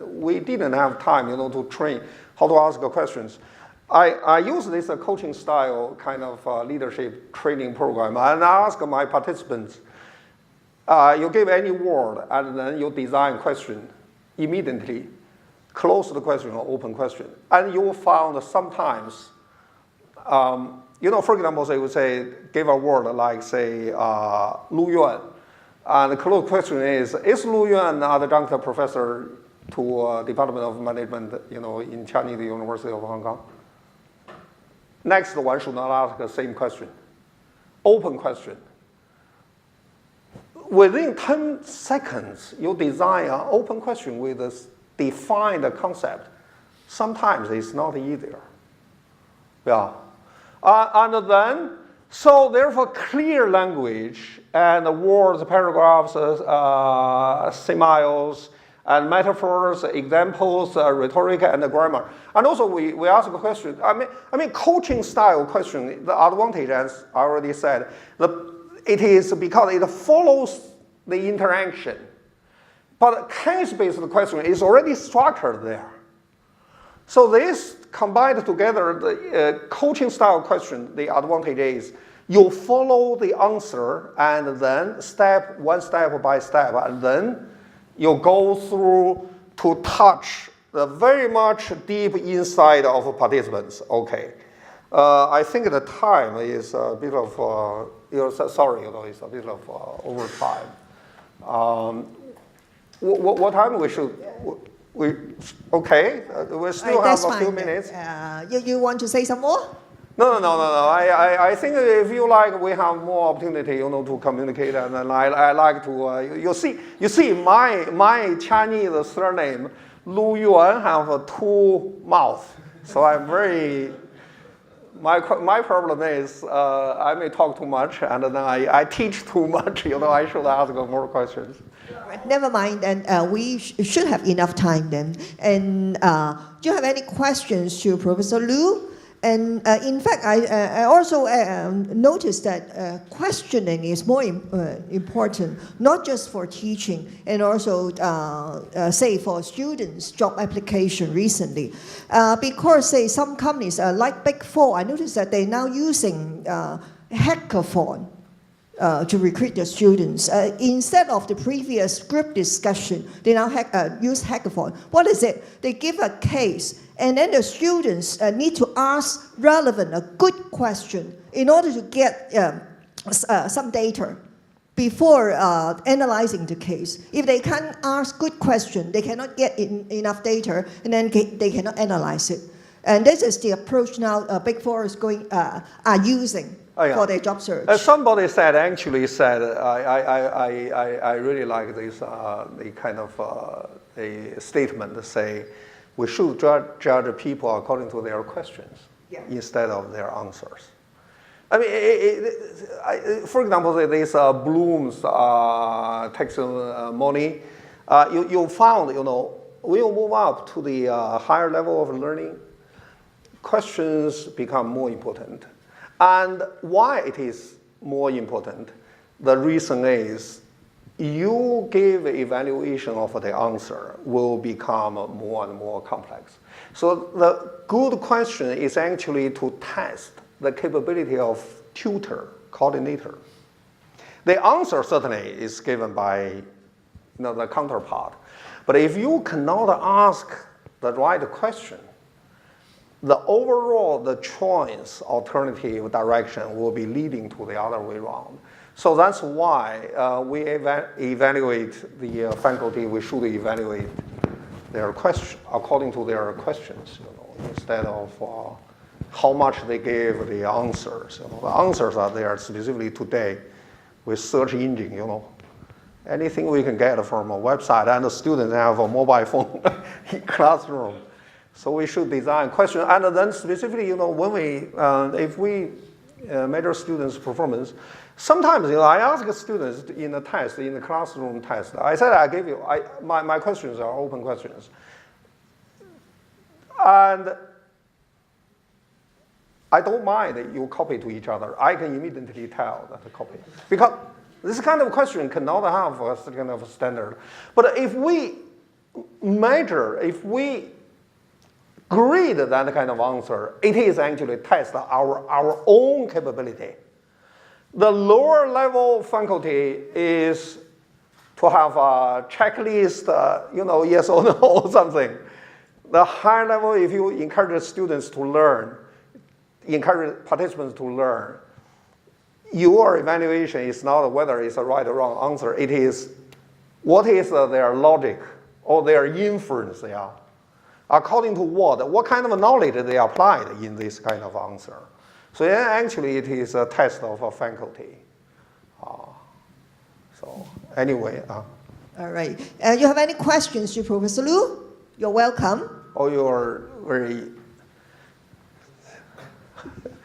[SPEAKER 2] We didn't have time, you know, to train how to ask questions. I use this coaching style kind of leadership training program, and I ask my participants, you give any word and then you design question immediately, close the question or open question. And you will find sometimes, you know, for example, they would say, give a word like say, Lu Yuan. And the close question is Lu Yuan an adjunct professor to Department of Management, you know, in Chinese University of Hong Kong? Next one should not ask the same question. open question. Within 10 seconds, you design an open question with a defined concept. Sometimes it's not easier. Yeah. And then, so therefore clear language and words, paragraphs, similes, and metaphors, examples, rhetoric, and grammar. And also we ask a question. I mean, coaching style question, the advantage, as I already said, it is because it follows the interaction. But case-based question is already structured there. So this combined together, the coaching style question, the advantage is you follow the answer and then one step by step, and then you go through to touch the very much deep inside of participants. Okay. I think the time is a bit of, sorry, it's a bit of over time. What time we should, okay, we still have a few minutes.
[SPEAKER 4] You want to say some more?
[SPEAKER 2] No. I think if you like, we have more opportunity, to communicate. And then I like to, you see, my Chinese surname, Lu Yuan, have two mouths. So I'm very, my problem is I may talk too much, and then I teach too much. I should ask more questions.
[SPEAKER 4] Never mind, and we should have enough time then. And do you have any questions to Professor Liu? And in fact, I also noticed that questioning is more important, not just for teaching, and also, say, for students' job application recently. Because, say, some companies, like Big Four, I noticed that they're now using hackathon to recruit their students. Instead of the previous group discussion, they now use hackathon. What is it? They give a case, and then the students need to ask relevant, a good question in order to get some data before analyzing the case. If they can't ask good question, they cannot get enough data, and then they cannot analyze it. And this is the approach now Big Four is are using for their job search.
[SPEAKER 2] Somebody actually said, I really like this the kind of a statement to say, we should judge people according to their questions instead of their answers. I mean, for example, this Bloom's taxonomy, you found, when you move up to the higher level of learning, questions become more important. And why it is more important, the reason is you give evaluation of the answer will become more and more complex. So the good question is actually to test the capability of tutor, coordinator. The answer certainly is given by the counterpart. But if you cannot ask the right question, the overall, the choice, alternative direction will be leading to the other way around. So that's why we evaluate the faculty. We should evaluate their question according to their questions, instead of how much they gave the answers. The answers are there specifically today with search engine. Anything we can get from a website, and the students have a mobile phone in classroom. So we should design questions, and then specifically, when we, if we measure students' performance, sometimes, I ask students in the test, in the classroom test, I said I give you, my questions are open questions. And I don't mind that you copy to each other. I can immediately tell that the copy. Because this kind of question cannot have a kind of standard. But if we measure, if we grade that kind of answer, it is actually test our own capability. The lower level faculty is to have a checklist, yes or no or something. The higher level, if you encourage students to learn, encourage participants to learn, your evaluation is not whether it's a right or wrong answer. It is what is their logic or their inference they are. According to what kind of knowledge they applied in this kind of answer. So actually, it is a test of a faculty. So anyway.
[SPEAKER 4] All right. You have any questions to Professor Lu? You're welcome.
[SPEAKER 2] Oh, you're very...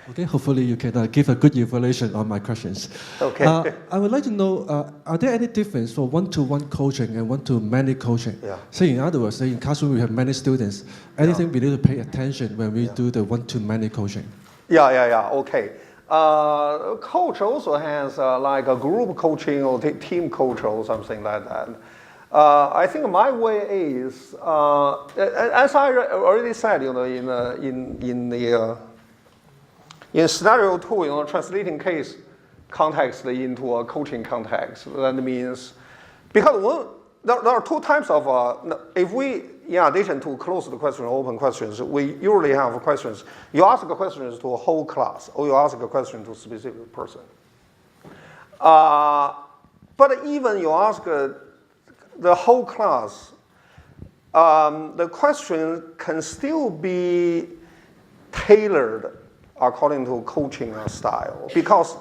[SPEAKER 3] Okay, hopefully you can give a good evaluation on my questions.
[SPEAKER 2] Okay.
[SPEAKER 3] I would like to know, are there any difference for one-to-one coaching and one-to-many coaching?
[SPEAKER 2] Yeah.
[SPEAKER 3] Say in other words, say in classroom we have many students. Anything we need to pay attention when we do the one-to-many coaching?
[SPEAKER 2] Yeah, okay. Coach also has like a group coaching or team coach or something like that. I think my way is, as I already said, in scenario 2, translating case context into a coaching context. That means, because there are two types of, if we, in addition to closed question, open questions, we usually have questions. You ask questions to a whole class, or you ask a question to a specific person. But even you ask the whole class, the question can still be tailored according to coaching style, because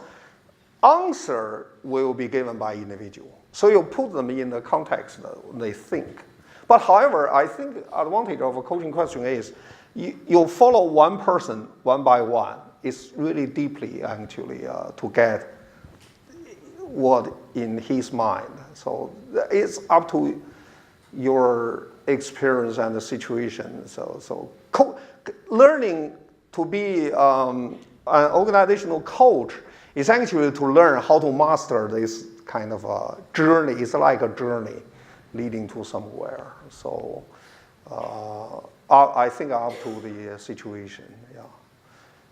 [SPEAKER 2] answer will be given by individual. So you put them in the context they think. But however, I think advantage of a coaching question is you follow one person one by one. It's really deeply actually to get what in his mind. So it's up to your experience and the situation. So learning to be an organizational coach is actually to learn how to master this kind of a journey. It's like a journey leading to somewhere. So I think up to the situation, yeah.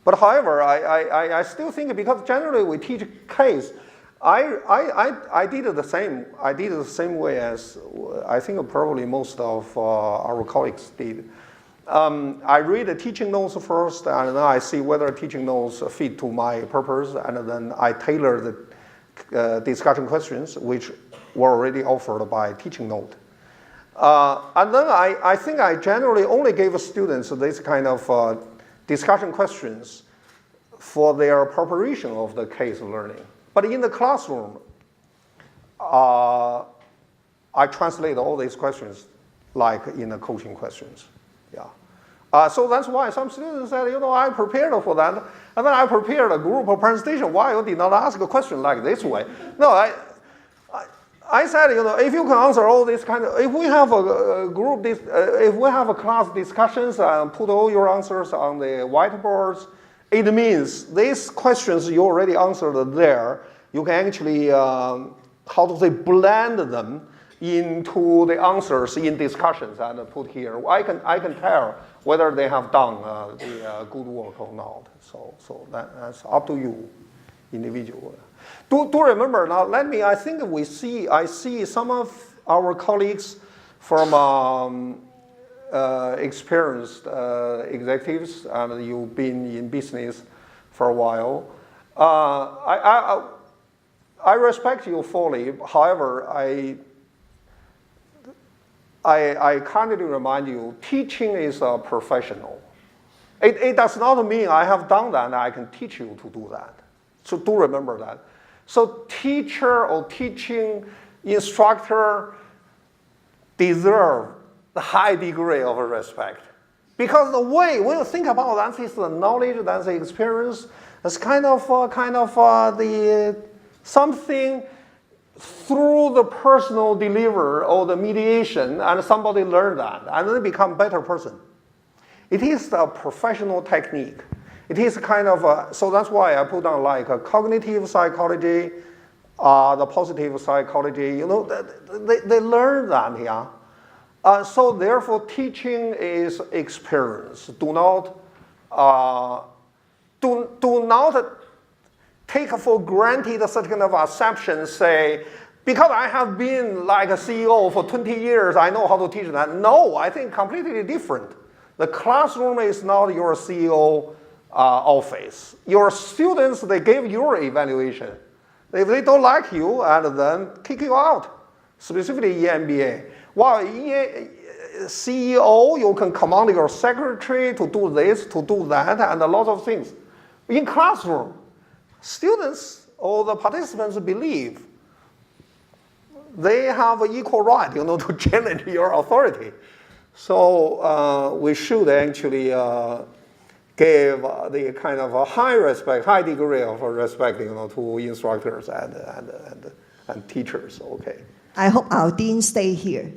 [SPEAKER 2] But however, I still think, because generally we teach case, I did it the same. I did it the same way as I think probably most of our colleagues did. I read the teaching notes first, and then I see whether teaching notes fit to my purpose, and then I tailor the discussion questions, which were already offered by teaching note. And then I think I generally only gave students this kind of discussion questions for their preparation of the case learning. But in the classroom, I translate all these questions like in the coaching questions. Yeah. So that's why some students said, I prepared for that, and then I prepared a group presentation. Why you did not ask a question like this way? No, I said, if you can answer all this kind of, if we have a group, if we have a class discussions and put all your answers on the whiteboards, it means these questions you already answered there. You can actually, how to say, blend them into the answers in discussions and put here. I can tell whether they have done the good work or not. So that's up to you, individual. Do remember now. I think I see some of our colleagues from experienced executives, and you've been in business for a while. I respect you fully. However, I kindly remind you, teaching is a professional. It does not mean I have done that and I can teach you to do that. So do remember that. So teacher or teaching instructor deserve the high degree of respect. Because the way, when you think about that, is the knowledge, that's the experience, it's kind of the something through the personal delivery or the mediation, and somebody learned that, and then become a better person. It is a professional technique. It is kind of so that's why I put on like a cognitive psychology, the positive psychology. They learn that here. So therefore, teaching is experience. Do not take for granted certain kind of assumption. Say, because I have been like a CEO for 20 years, I know how to teach that. No, I think completely different. The classroom is not your CEO office. Your students, they give your evaluation. If they don't like you, and then kick you out, specifically in MBA. While CEO, you can command your secretary to do this, to do that, and a lot of things. in classroom, students or the participants believe they have an equal right, to challenge your authority. So we should actually give the kind of a high degree of respect, to instructors and teachers. Okay.
[SPEAKER 4] I hope our dean stay here.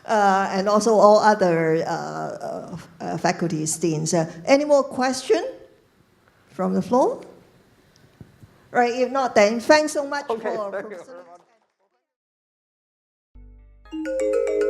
[SPEAKER 4] And also all other faculties, deans. Any more question from the floor? Right, if not, then thanks so much
[SPEAKER 2] Okay,
[SPEAKER 4] for
[SPEAKER 2] thank you
[SPEAKER 4] Professor
[SPEAKER 2] very much.